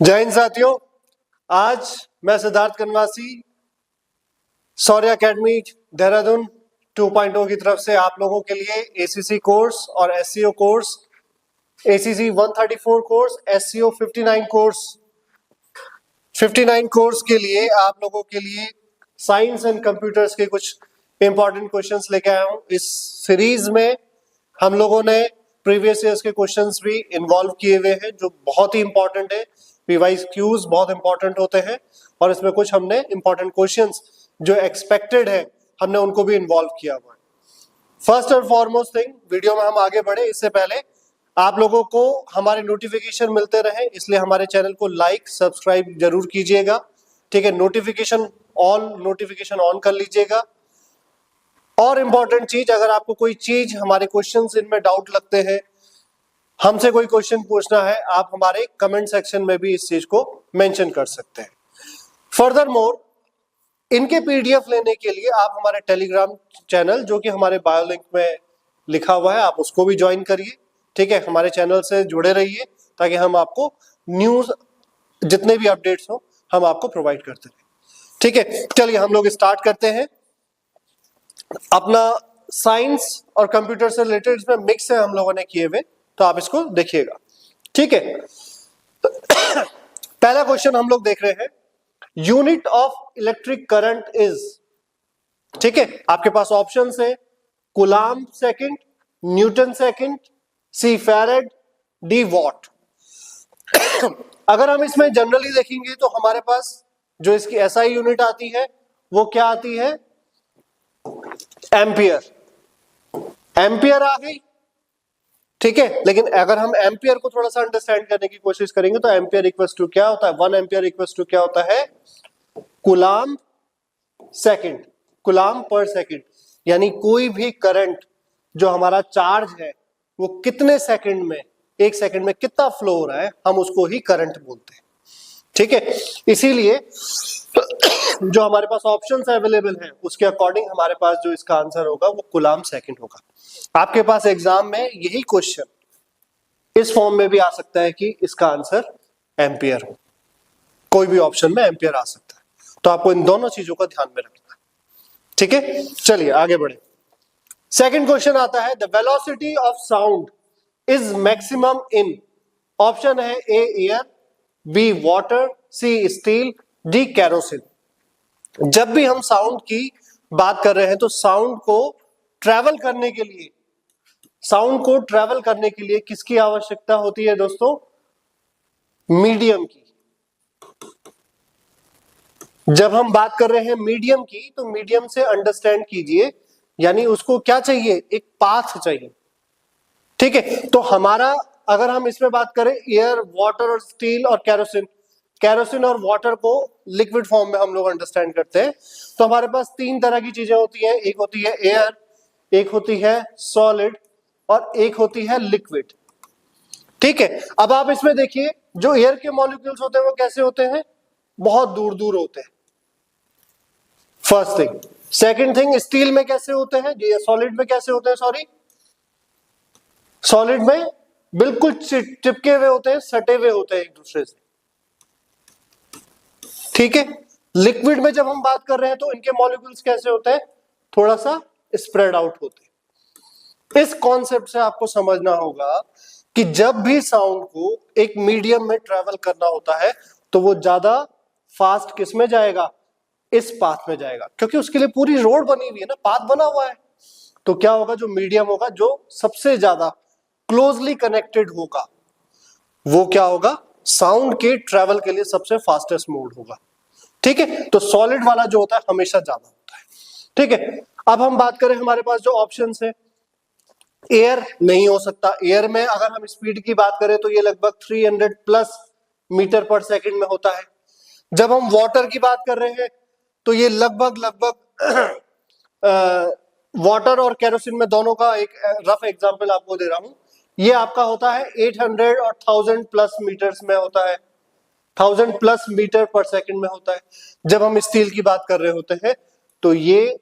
जय हिंद साथियों, आज मैं सिद्धार्थ कनवासी शौर्य एकेडमी देहरादून 2.0 की तरफ से आप लोगों के लिए एसीसी कोर्स और SCO course, ACC 134 course, SCO 59 course के लिए आप लोगों के लिए साइंस एंड कंप्यूटर्स के कुछ इंपॉर्टेंट क्वेश्चंस लेके आया हूं। इस सीरीज में हम लोगों ने प्रीवियस ईयर्स के क्वेश्चंस भी इन्वॉल्व किए हुए हैं जो बहुत ही इंपॉर्टेंट है। पीवाईज क्यूज बहुत इंपॉर्टेंट होते हैं और इसमें कुछ हमने इंपॉर्टेंट क्वेश्चंस जो एक्सपेक्टेड है हमने उनको भी इन्वॉल्व किया हुआ है। फर्स्ट और फॉरमोस्ट थिंग, वीडियो में हम आगे बढ़े इससे पहले आप लोगों को हमारे नोटिफिकेशन मिलते रहे, इसलिए हमारे चैनल को लाइक सब्सक्राइब जरूर कीजिएगा। ठीक है, नोटिफिकेशन ऑन कर लीजिएगा। और इंपॉर्टेंट चीज, अगर आपको कोई चीज हमारे क्वेश्चंस इनमें डाउट लगते हैं, हमसे कोई क्वेश्चन पूछना है, आप हमारे कमेंट सेक्शन में भी इस चीज को मेंशन कर सकते हैं। फर्दर मोर, इनके पीडीएफ लेने के लिए आप हमारे टेलीग्राम चैनल जो कि हमारे बायो लिंक में लिखा हुआ है, आप उसको भी ज्वाइन करिए। ठीक है, हमारे चैनल से जुड़े रहिए ताकि हम आपको न्यूज जितने भी अपडेट्स हो हम आपको प्रोवाइड करते रहे। ठीक है, चलिए हम लोग स्टार्ट करते हैं। अपना साइंस और कंप्यूटर से रिलेटेड इसमें मिक्स है हम लोगों ने किए हुए, तो आप इसको देखिएगा। ठीक है, पहला क्वेश्चन हम लोग देख रहे हैं, unit of electric current is. ठीक है, आपके पास ऑप्शन है coulomb second, newton second, C farad, D watt. अगर हम इसमें जनरली देखेंगे तो हमारे पास जो इसकी एसआई यूनिट आती है वो क्या आती है, एम्पियर। एम्पियर आ गई। ठीक है, लेकिन अगर हम एम्पियर को थोड़ा सा अंडरस्टैंड करने की कोशिश करेंगे तो एम्पियर इक्वल्स टू क्या होता है, 1 एम्पियर इक्वल्स टू क्या होता है, कूलाम सेकंड, कूलाम पर सेकंड। यानी कोई भी करंट जो हमारा चार्ज है वो कितने सेकंड में, एक सेकंड में कितना फ्लो हो रहा है, हम उसको ही करंट बोलते हैं। ठीक है, इसीलिए जो हमारे पास ऑप्शंस अवेलेबल हैं उसके अकॉर्डिंग हमारे पास जो इसका आंसर होगा वो कूलाम सेकंड होगा। आपके पास एग्जाम में यही क्वेश्चन इस फॉर्म में भी आ सकता है कि इसका आंसर एम्पियर हो, कोई भी ऑप्शन में एम्पियर आ सकता है, तो आपको इन दोनों चीजों का ध्यान में रखना है। ठीक है, चलिए आगे बढ़े। सेकंड क्वेश्चन आता है, the velocity of sound is maximum in. Option है ए एयर, बी वाटर, सी स्टील, डी कैरोसिन। जब भी हम साउंड की बात कर रहे हैं तो साउंड को ट्रैवल करने के लिए किसकी आवश्यकता होती है दोस्तों, मीडियम की। जब हम बात कर रहे हैं मीडियम की तो मीडियम से अंडरस्टैंड कीजिए, यानी उसको क्या चाहिए, एक पाथ चाहिए। ठीक है, तो हमारा अगर हम इसमें बात करें एयर, वाटर और स्टील और कैरोसिन, कैरोसिन और वाटर को लिक्विड फॉर्म में हम लोग अंडरस्टैंड करते हैं, तो हमारे पास तीन तरह की चीजें होती हैं, एक होती है एयर, एक होती है सॉलिड और एक होती है लिक्विड। ठीक है, अब आप इसमें देखिए जो एयर के मॉलिक्यूल्स होते हैं वो कैसे होते हैं, बहुत दूर दूर होते हैं, first thing. Second thing, steel में कैसे होते हैं, सॉलिड में कैसे होते हैं, सॉलिड में बिल्कुल चिपके हुए होते हैं, सटे हुए होते हैं एक दूसरे से। ठीक है, लिक्विड में जब हम बात कर रहे हैं तो इनके मॉलिक्यूल्स कैसे होते हैं, थोड़ा सा स्प्रेड आउट होते हैं। इस कॉन्सेप्ट से आपको समझना होगा कि जब भी साउंड को एक मीडियम में ट्रेवल करना होता है तो वो ज्यादा फास्ट किस में जाएगा, इस पाथ में जाएगा, क्योंकि उसके लिए पूरी रोड बनी हुई है ना, पाथ बना हुआ है। तो क्या होगा, जो मीडियम होगा, जो सबसे ज्यादा क्लोजली कनेक्टेड होगा, वो क्या होगा, साउंड के ट्रेवल के लिए सबसे फास्टेस्ट मोड होगा। ठीक है, तो सॉलिड वाला जो होता है हमेशा ज्यादा होता है। ठीक है, अब हम बात करें हमारे पास जो ऑप्शंस है, एयर नहीं हो सकता। एयर में अगर हम स्पीड की बात करें तो ये लगभग 300 प्लस मीटर पर सेकंड में होता है। जब हम वाटर की बात कर रहे हैं तो ये लगभग वाटर और केरोसिन में दोनों का एक रफ एग्जांपल आपको दे रहा हूं, ये आपका होता है 800 और 1000 प्लस मीटर्स में होता है, 1000 प्लस मीटर पर सेकंड में होता है। जब हम स्टील की बात कर रहे होते हैं तो ये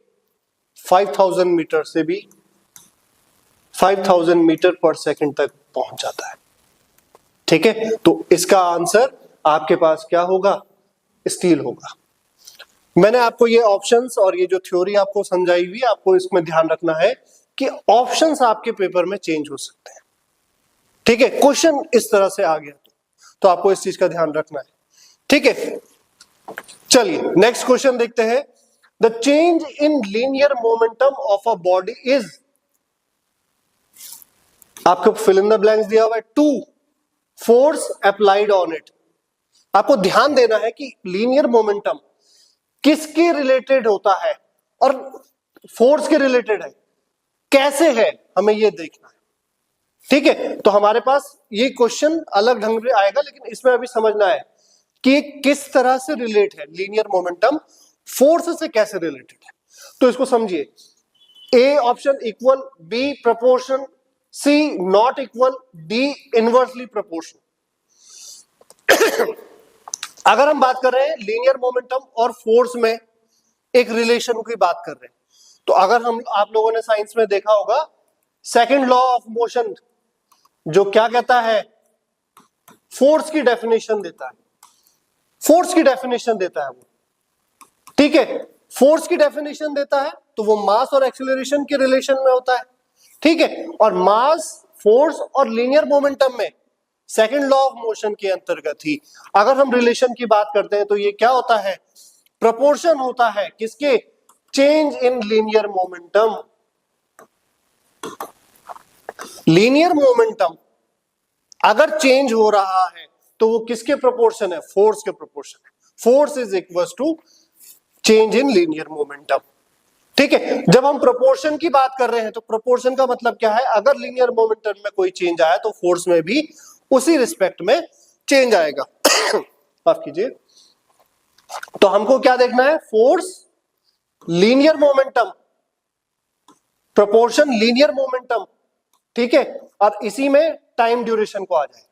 5000 मीटर से भी 5000 मीटर पर सेकंड तक पहुंच जाता है। ठीक है, तो इसका आंसर आपके पास क्या होगा, स्टील होगा। मैंने आपको ये ऑप्शंस और ये जो थ्योरी आपको समझाई हुई, आपको इसमें ध्यान रखना है कि ऑप्शंस आपके पेपर में चेंज हो सकते हैं, ठीक है। क्वेश्चन इस तरह से आ गया तो आपको इस चीज का ध्यान रखना है, ठीक है। चलिए नेक्स्ट क्वेश्चन देखते हैं। The change in linear momentum of a body is, आपको फिल इन द ब्लैंक्स दिया हुआ है, to force applied on it. आपको ध्यान देना है कि लीनियर मोमेंटम किसके रिलेटेड होता है और फोर्स के रिलेटेड है, कैसे है, हमें यह देखना है, ठीक है। तो हमारे पास ये क्वेश्चन अलग ढंग से आएगा, लेकिन इसमें अभी समझना है कि किस तरह से रिलेट है लीनियर मोमेंटम फोर्स से, कैसे रिलेटेड है। तो इसको समझिए, A option equal, B proportion, C not equal, D inversely proportion. अगर हम बात कर रहे हैं लीनियर मोमेंटम और फोर्स में एक रिलेशन की बात कर रहे हैं, तो अगर हम, आप लोगों ने साइंस में देखा होगा, सेकंड लॉ ऑफ मोशन जो क्या कहता है, फोर्स की डेफिनेशन देता है, फोर्स की डेफिनेशन देता है वो, ठीक है। फोर्स की डेफिनेशन देता है तो वो मास और एक्सीलरेशन के रिलेशन में होता है, ठीक है। और मास, फोर्स और लीनियर मोमेंटम में सेकंड लॉ ऑफ मोशन के अंतर्गत ही अगर हम रिलेशन की बात करते हैं तो ये क्या होता है, प्रोपोर्शन होता है किसके, change in linear momentum. Linear momentum अगर चेंज हो रहा है तो वो किसके प्रोपोर्शन है, फोर्स के प्रोपोर्शन है। Force is equal to change in linear momentum, ठीक है। जब हम प्रोपोर्शन की बात कर रहे हैं तो प्रोपोर्शन का मतलब क्या है, अगर लीनियर मोमेंटम में कोई चेंज आया तो फोर्स में भी उसी रिस्पेक्ट में चेंज आएगा। माफ कीजिए। तो हमको क्या देखना है, force, linear momentum, proportion, linear momentum, ठीक है। और इसी में टाइम ड्यूरेशन को आ जाएगा,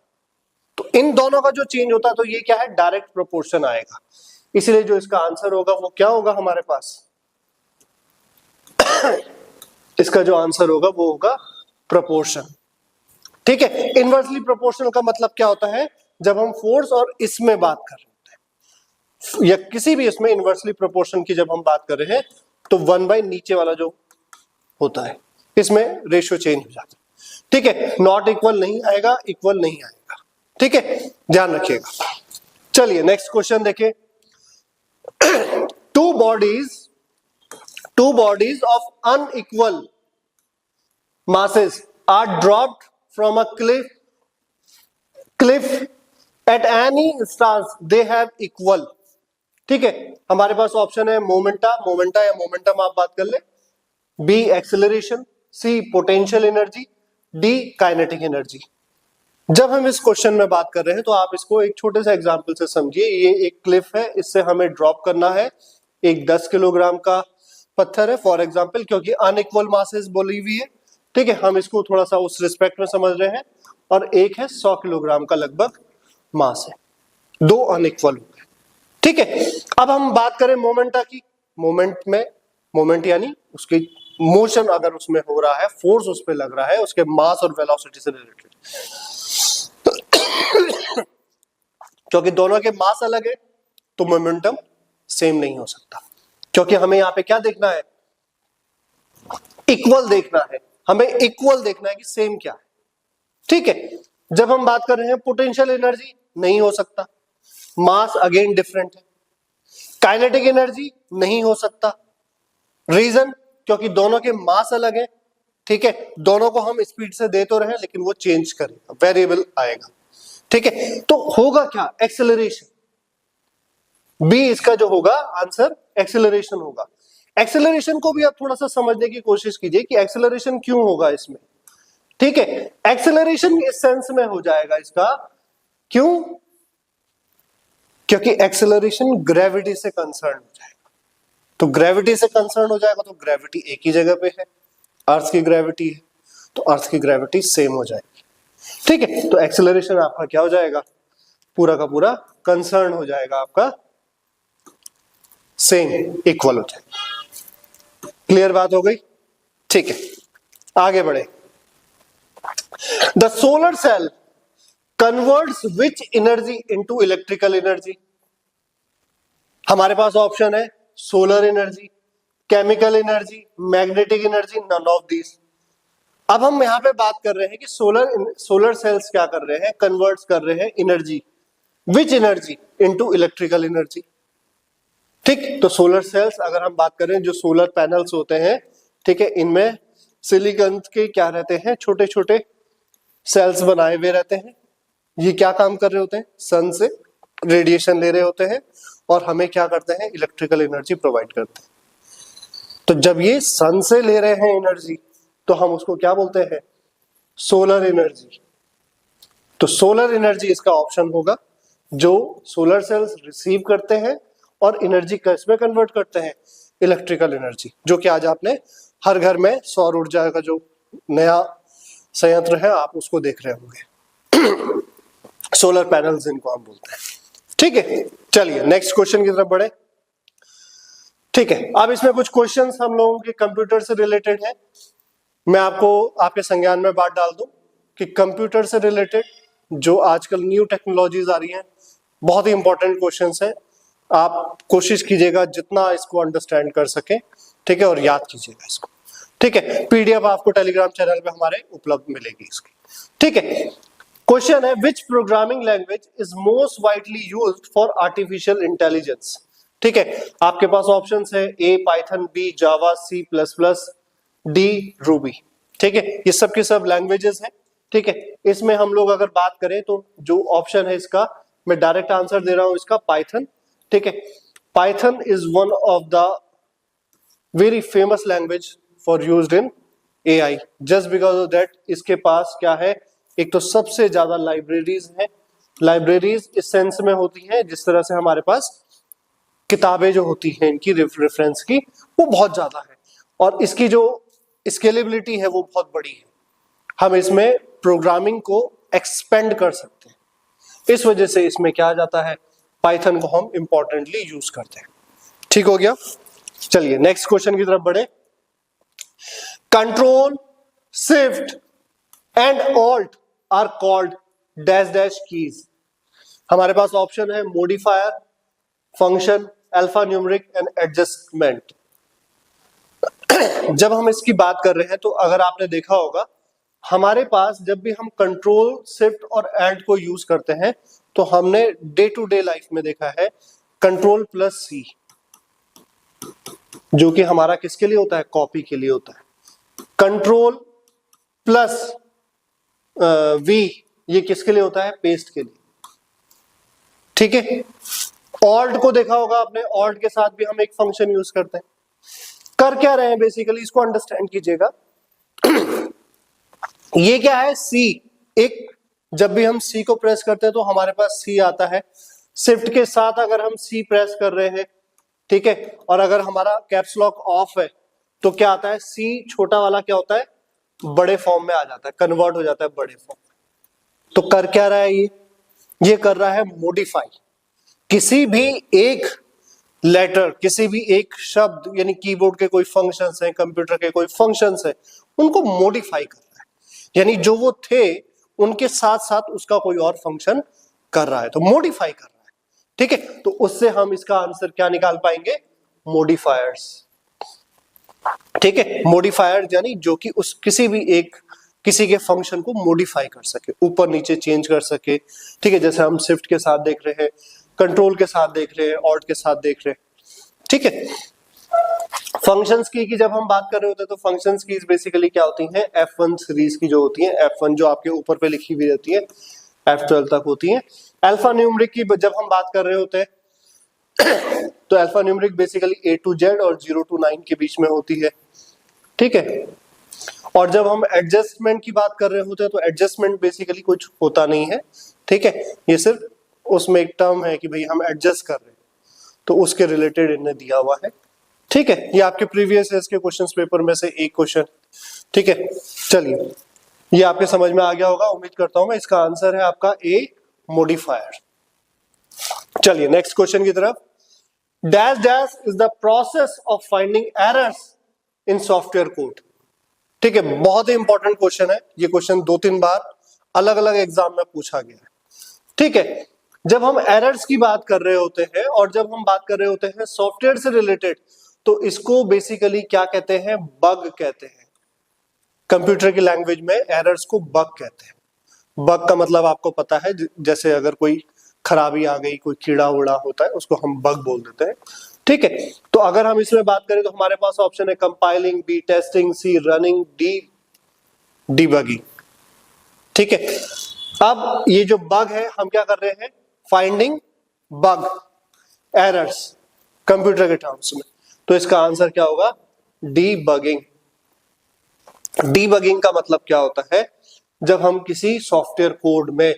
तो इन दोनों का जो चेंज होता है तो ये क्या है, डायरेक्ट प्रोपोर्शन आएगा। इसलिए जो इसका आंसर होगा वो क्या होगा हमारे पास, इसका जो आंसर होगा वो होगा प्रोपोर्शन, ठीक है। इनवर्सली प्रोपोर्शनल का मतलब क्या होता है, जब हम फोर्स और इसमें बात कर रहे होते हैं या किसी भी इसमें इनवर्सली प्रोपोर्शन की जब हम बात कर रहे हैं तो 1/, नीचे वाला जो होता है इसमें रेशियो चेंज हो जाता है, ठीक है। नॉट इक्वल नहीं आएगा, इक्वल नहीं आएगा, ठीक है, ध्यान रखिएगा। चलिए नेक्स्ट क्वेश्चन देखिए। Two bodies of unequal masses are dropped from a cliff at any instance they have equal, ठीक है। हमारे पास ऑप्शन है मोमेंटा या मोमेंटम आप बात कर ले, B acceleration, C potential energy, D kinetic energy. जब हम इस क्वेश्चन में बात कर रहे हैं तो आप इसको एक छोटे से एग्जांपल से समझिए। ये एक क्लिफ है, इससे हमें ड्रॉप करना है एक 10 किलोग्राम का पत्थर है फॉर एग्जांपल, क्योंकि अनइक्वल मासेस बोली हुई है, ठीक है। हम इसको थोड़ा सा उस रिस्पेक्ट में समझ रहे हैं। और एक है 100 किलोग्राम का लगभग मास है, दो अनइक्वल हो गए, ठीक है। अब हम बात करें मोमेंटा की। मोमेंट यानी उसकी मोशन अगर उसमें हो रहा है, फोर्स उस पर लग रहा है, उसके मास और वेलोसिटी से रिलेटेड। क्योंकि दोनों के मास अलग है तो मोमेंटम सेम नहीं हो सकता, क्योंकि हमें यहां पे क्या देखना है, इक्वल देखना है। हमें इक्वल देखना है कि सेम क्या है, ठीक है। जब हम बात कर रहे हैं पोटेंशियल एनर्जी, नहीं हो सकता, मास अगेन डिफरेंट है। काइनेटिक एनर्जी नहीं हो सकता, रीजन क्योंकि दोनों के मास अलग है, ठीक है। दोनों को हम स्पीड से दे तो रहे लेकिन वो चेंज करेगा, वेरिएबल आएगा, ठीक है। तो होगा क्या, एक्सेलरेशन। बी इसका जो होगा आंसर एक्सेलरेशन होगा। एक्सेलरेशन को भी आप थोड़ा सा समझने की कोशिश कीजिए कि एक्सेलरेशन क्यों होगा इसमें, ठीक है। एक्सेलरेशन इस सेंस में हो जाएगा इसका, क्यों, क्योंकि एक्सेलरेशन ग्रेविटी से कंसर्न हो जाएगा। तो ग्रेविटी से कंसर्न हो जाएगा तो ग्रेविटी एक ही जगह पे है, अर्थ की ग्रेविटी है, तो अर्थ की ग्रेविटी सेम हो जाएगी, ठीक है। तो एक्सेलरेशन आपका क्या हो जाएगा, पूरा का पूरा कंसर्न हो जाएगा आपका, सेम इक्वल हो जाएगा। क्लियर बात हो गई, ठीक है। आगे बढ़े। The solar cell converts which energy into electrical energy? हमारे पास ऑप्शन है solar energy, chemical energy, magnetic energy, none of these. अब हम यहां पे बात कर रहे हैं कि सोलर सेल्स क्या कर रहे हैं, कन्वर्ट्स कर रहे हैं एनर्जी, विच एनर्जी इनटू इलेक्ट्रिकल एनर्जी। ठीक, तो सोलर सेल्स अगर हम बात करें, जो सोलर पैनल्स होते हैं, ठीक है, इनमें सिलिकॉन के क्या रहते हैं, छोटे छोटे सेल्स बनाए हुए रहते हैं। ये क्या काम कर रहे होते हैं, सन से रेडिएशन ले रहे होते हैं और हमें क्या करते हैं, इलेक्ट्रिकल एनर्जी प्रोवाइड करते हैं। तो जब ये सन से ले रहे हैं एनर्जी, तो हम उसको क्या बोलते हैं, सोलर एनर्जी। तो सोलर एनर्जी इसका ऑप्शन होगा, जो सोलर सेल्स रिसीव करते हैं और एनर्जी किसमें कन्वर्ट करते हैं, इलेक्ट्रिकल एनर्जी, जो कि आज आपने हर घर में सौर ऊर्जा का जो नया संयंत्र है आप उसको देख रहे होंगे। सोलर पैनल्स इनको हम बोलते हैं। ठीक है, चलिए नेक्स्ट क्वेश्चन की तरफ बढ़े। ठीक है, अब इसमें कुछ क्वेश्चंस हम लोगों के कंप्यूटर से रिलेटेड है। मैं आपको आपके संज्ञान में बात डाल दूं कि कंप्यूटर से रिलेटेड जो आजकल न्यू टेक्नोलॉजीज आ रही हैं, बहुत ही इंपॉर्टेंट क्वेश्चंस हैं। आप कोशिश कीजिएगा जितना इसको अंडरस्टैंड कर सके, ठीक है, और याद कीजिएगा इसको। ठीक है, पीडीएफ आपको टेलीग्राम चैनल पे हमारे उपलब्ध मिलेगी इसकी। ठीक है, क्वेश्चन है which programming language is most widely used for artificial intelligence. ठीक है, आपके पास ऑप्शंस है A Python, B Java, C plus plus, D Ruby. ठीक है, ये सब के सब लैंग्वेजेस हैं। ठीक है, इसमें हम लोग अगर बात करें तो जो ऑप्शन है इसका, मैं डायरेक्ट आंसर दे रहा हूं इसका, पाइथन। ठीक है, Python is one of the very famous language for used in AI, just because of that इसके पास क्या है, एक तो सबसे ज्यादा लाइब्रेरीज हैं। लाइब्रेरीज इस सेंस में होती हैं जिस तरह से हमारे पास किताबें जो होती हैं इनकी रेफरेंस की, वो बहुत ज्यादा है, और इसकी जो स्केलेबिलिटी है वो बहुत बड़ी है। हम इसमें प्रोग्रामिंग को एक्सपेंड कर सकते हैं, इस वजह से इसमें क्या आ जाता है, पाइथन को हम इंपॉर्टेंटली यूज करते हैं। ठीक हो गया, चलिए नेक्स्ट क्वेश्चन की तरफ बढ़े। Control, shift and alt are called dash dash keys. हमारे पास ऑप्शन है modifier, function, alphanumeric and adjustment. जब हम इसकी बात कर रहे हैं तो अगर आपने देखा होगा, हमारे पास जब भी हम कंट्रोल, शिफ्ट और एंड को यूज करते हैं तो हमने डे टू डे लाइफ में देखा है कंट्रोल प्लस सी, जो कि हमारा किसके लिए होता है, कॉपी के लिए होता है। कंट्रोल प्लस वी ये किसके लिए होता है, पेस्ट के लिए। ठीक है, ऑल्ट को देखा होगा आपने, ऑल्ट के साथ भी हम एक फंक्शन यूज करते हैं। कर क्या रहे हैं बेसिकली, इसको अंडरस्टैंड कीजिएगा। ये क्या है, सी। एक जब भी हम सी को प्रेस करते हैं तो हमारे पास सी आता है। शिफ्ट के साथ अगर हम सी प्रेस कर रहे हैं, ठीक है, और अगर हमारा कैप्स लॉक ऑफ है तो क्या आता है, सी छोटा वाला क्या होता है, बड़े फॉर्म में आ जाता है, कन्वर्ट हो जाता है बड़े फॉर्म में। तो कर क्या रहा है ये कर रहा है मॉडिफाई। किसी भी एक लेटर, किसी भी एक शब्द, यानी कीबोर्ड के कोई फंक्शंस हैं, कंप्यूटर के कोई फंक्शंस हैं, उनको मॉडिफाई कर रहा है, यानी जो वो थे उनके साथ साथ उसका कोई और फंक्शन कर रहा है, तो मॉडिफाई कर रहा है। ठीक है, तो उससे हम इसका आंसर क्या निकाल पाएंगे, मॉडिफायर्स। ठीक है, मॉडिफायर यानी जो कि उस किसी के फंक्शन को मॉडिफाई कर सके, ऊपर नीचे चेंज कर सके। ठीक है, जैसे हम शिफ्ट के साथ देख रहे हैं, कंट्रोल के साथ देख रहे हैं, ऑल्ट के साथ देख रहे हैं। ठीक है, फंक्शंस की जब हम बात कर रहे होते हैं तो फंक्शंस कीज बेसिकली क्या होती हैं, F1 सीरीज की जो होती है, F1 जो आपके ऊपर पे लिखी हुई रहती है, F12 तक होती है। अल्फा न्यूमेरिक की जब हम बात कर रहे होते हैं तो alpha numeric basically A to Z और 0 to 9 के बीच में होती है। ठीक है, और जब हम एडजस्टमेंट की बात कर रहे होते हैं तो एडजस्टमेंट बेसिकली कुछ होता नहीं है। ठीक है, ये सिर्फ उसमें एक टर्म है कि भाई हम एडजस्ट कर रहे हैं, तो उसके रिलेटेड इन्हें दिया हुआ है। ठीक है, ये आपके प्रीवियस ईयर के क्वेश्चंस पेपर में से एक क्वेश्चन। ठीक है, चलिए ये आपके समझ में आ गया होगा, उम्मीद करता हूं मैं। इसका आंसर है आपका ए, मॉडिफायर। चलिए नेक्स्ट क्वेश्चन की तरफ। Dash dash is the process of finding errors in software code. ठीक है, बहुत ही इंपॉर्टेंट क्वेश्चन है ये। क्वेश्चन 2-3 बार अलग अलग एग्जाम में पूछा गया है। ठीक है, जब हम एरर्स की बात कर रहे होते हैं और जब हम बात कर रहे होते हैं सॉफ्टवेयर से रिलेटेड, तो इसको बेसिकली क्या कहते हैं, बग कहते हैं। कंप्यूटर की लैंग्वेज में एरर्स को बग कहते हैं। बग का मतलब आपको पता है, जैसे अगर कोई खराबी आ गई, कोई कीड़ा उड़ा होता है, उसको हम बग बोल देते हैं। ठीक है, तो अगर हम इसमें बात करें तो हमारे पास ऑप्शन है कंपाइलिंग, बी टेस्टिंग, सी रनिंग, डी डीबगिंग। ठीक है, अब ये जो बग है हम क्या कर रहे हैं, फाइंडिंग बग, एरर्स कंप्यूटर के टर्म्स में। तो इसका आंसर क्या होगा, डीबगिंग। डीबगिंग का मतलब क्या होता है, जब हम किसी सॉफ्टवेयर कोड में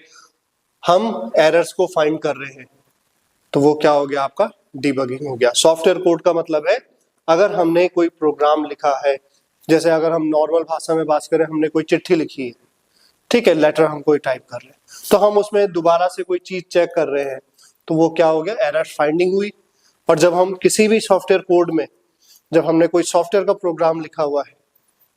हम एरर्स को फाइंड कर रहे हैं तो वो क्या हो गया, आपका डीबगिंग हो गया। सॉफ्टवेयर कोड का मतलब है अगर हमने कोई प्रोग्राम लिखा है, जैसे अगर हम नॉर्मल भाषा में बात करें, हमने कोई चिट्ठी लिखी है, ठीक है, लेटर हम कोई टाइप कर रहे हैं, तो हम उसमें दोबारा से कोई चीज चेक कर रहे हैं, तो वो क्या हो गया, एरर फाइंडिंग हुई। और जब हम किसी भी सॉफ्टवेयर कोड में, जब हमने कोई सॉफ्टवेयर का प्रोग्राम लिखा हुआ है,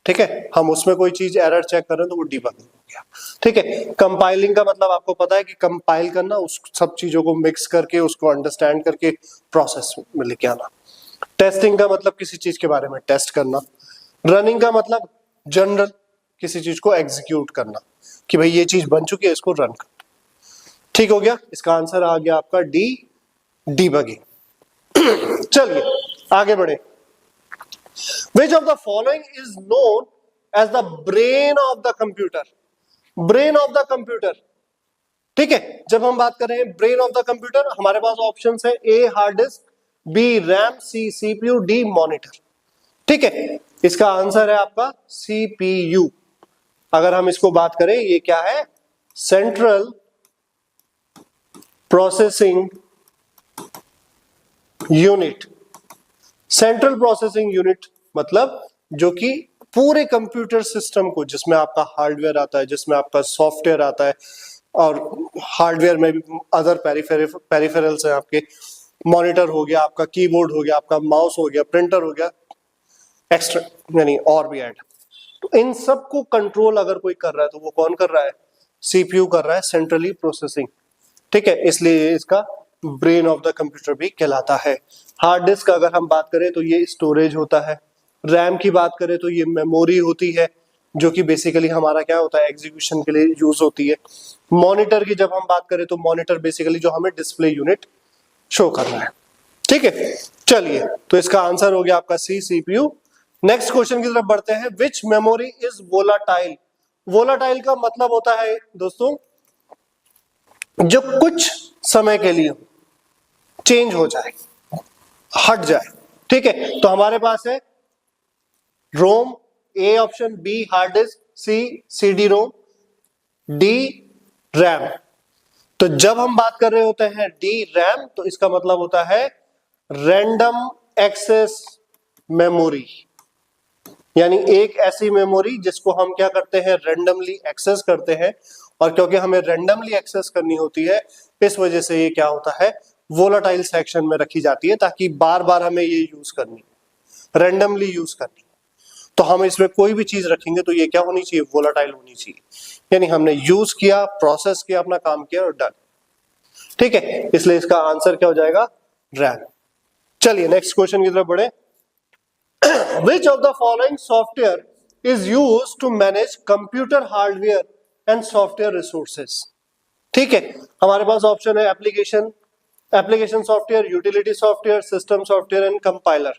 ठीक है, हम उसमें कोई चीज एरर चेक कर रहे हैं, तो वो डीबगिंग हो गया। ठीक है, कंपाइलिंग का मतलब आपको पता है कि कंपाइल करना, उस सब चीजों को मिक्स करके उसको अंडरस्टैंड करके प्रोसेस में लेके आना। टेस्टिंग का मतलब किसी चीज के बारे में टेस्ट करना। रनिंग का मतलब जनरल किसी चीज को एग्जीक्यूट करना, कि भाई ये चीज बन चुकी है, इसको रन कर। ठीक हो गया, इसका आंसर आ गया आपका डी, डीबगिंग। चलिए आगे बढ़े। Which of the following is known as the brain of the computer? Brain of the computer, ठीक है, जब हम बात कर रहे हैं ब्रेन ऑफ द कंप्यूटर, हमारे पास ऑप्शंस है, A hard disk, B RAM, C CPU, D monitor. ठीक है, इसका आंसर है आपका सीपीयू। अगर हम इसको बात करें, ये क्या है, central processing unit. Central processing unit मतलब जो कि पूरे कंप्यूटर सिस्टम को, जिसमें आपका हार्डवेयर आता है, जिसमें आपका सॉफ्टवेयर आता है, और हार्डवेयर में भी अदर पेरिफेरल्स हैं आपके, मॉनिटर हो गया, आपका कीबोर्ड हो गया, आपका माउस हो गया, प्रिंटर हो गया, एक्स्ट्रा यानी और भी ऐड। तो इन सब को कंट्रोल अगर कोई कर रहा है तो वो कौन कर रहा है, सीपीयू कर रहा है, सेंट्रली प्रोसेसिंग। ठीक है, इसलिए इसका ब्रेन ऑफ द कंप्यूटर भी कहलाता है। हार्ड डिस्क अगर हम बात करें तो ये स्टोरेज होता है। रैम की बात करें तो ये मेमोरी होती है, जो कि बेसिकली हमारा क्या होता है, एग्जीक्यूशन के लिए यूज होती है। मॉनिटर की जब हम बात करें तो मॉनिटर बेसिकली जो हमें डिस्प्ले यूनिट शो कर रहा है। ठीक है, चलिए, तो इसका आंसर हो गया आपका सी, सीपीयू। नेक्स्ट क्वेश्चन की तरफ बढ़ते हैं। विच मेमोरी इज वोलाटाइल? वोलाटाइल का मतलब होता है दोस्तों, जो कुछ समय के लिए चेंज हो जाए, हट जाए। ठीक है, तो हमारे पास है ROM, A option, B hard disk, C CD ROM, D RAM. तो जब हम बात कर रहे होते हैं डी रैम, तो इसका मतलब होता है रैंडम एक्सेस मेमोरी, यानी एक ऐसी मेमोरी जिसको हम क्या करते हैं, रैंडमली एक्सेस करते हैं। और क्योंकि हमें रैंडमली एक्सेस करनी होती है, इस वजह से ये क्या होता है, वोलाटाइल सेक्शन में रखी जाती है, ताकि बार बार हमें ये यूज करनी है, रैंडमली यूज करनी है। तो हम इसमें कोई भी चीज रखेंगे तो ये क्या होनी चाहिए, वोलाटाइल होनी चाहिए, यानी हमने यूज किया, प्रोसेस किया, अपना काम किया और डन। ठीक है, इसलिए इसका आंसर क्या हो जाएगा, रैम। चलिए नेक्स्ट क्वेश्चन की तरफ बढ़े। Which of the following software is used to manage computer hardware and software resources? ठीक है, हमारे पास ऑप्शन है application software, utility software, system software and compiler.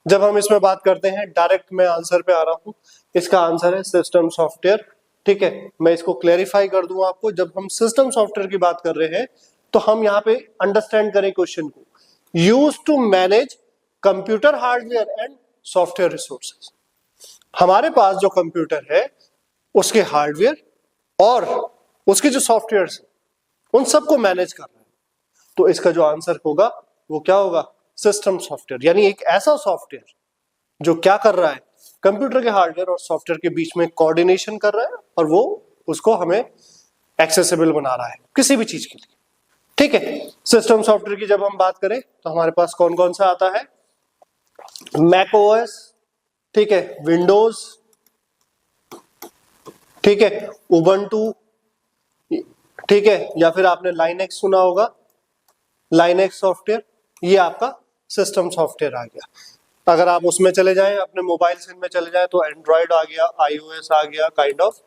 जब हम इसमें बात करते हैं, डायरेक्ट मैं आंसर पे आ रहा हूं, इसका आंसर है सिस्टम सॉफ्टवेयर। ठीक है, मैं इसको क्लैरिफाई कर दूं आपको। जब हम सिस्टम सॉफ्टवेयर की बात कर रहे हैं तो हम यहाँ पे अंडरस्टैंड करें क्वेश्चन को, use to manage computer hardware and software resources. हमारे पास जो कंप्यूटर है उसके हार्डवेयर और उसके जो सॉफ्टवेयर उन सबको मैनेज कर रहे हैं, तो इसका जो आंसर होगा वो क्या होगा, सिस्टम सॉफ्टवेयर। यानी एक ऐसा सॉफ्टवेयर जो क्या कर रहा है, कंप्यूटर के हार्डवेयर और सॉफ्टवेयर के बीच में कोऑर्डिनेशन कर रहा है, और वो उसको हमें एक्सेसिबल बना रहा है किसी भी चीज के लिए। ठीक है, सिस्टम सॉफ्टवेयर की जब हम बात करें तो हमारे पास कौन कौन सा आता है, मैक ओएस, ठीक है, विंडोज, ठीक है, उबंटू, ठीक है, या फिर आपने लाइनेक्स सुना होगा, लाइनेक्स सॉफ्टवेयर, ये आपका सिस्टम सॉफ्टवेयर आ गया। अगर आप उसमें चले जाएं, अपने मोबाइल से में चले जाएं, तो एंड्रॉइड आ गया, iOS आ गया काइंड ऑफ,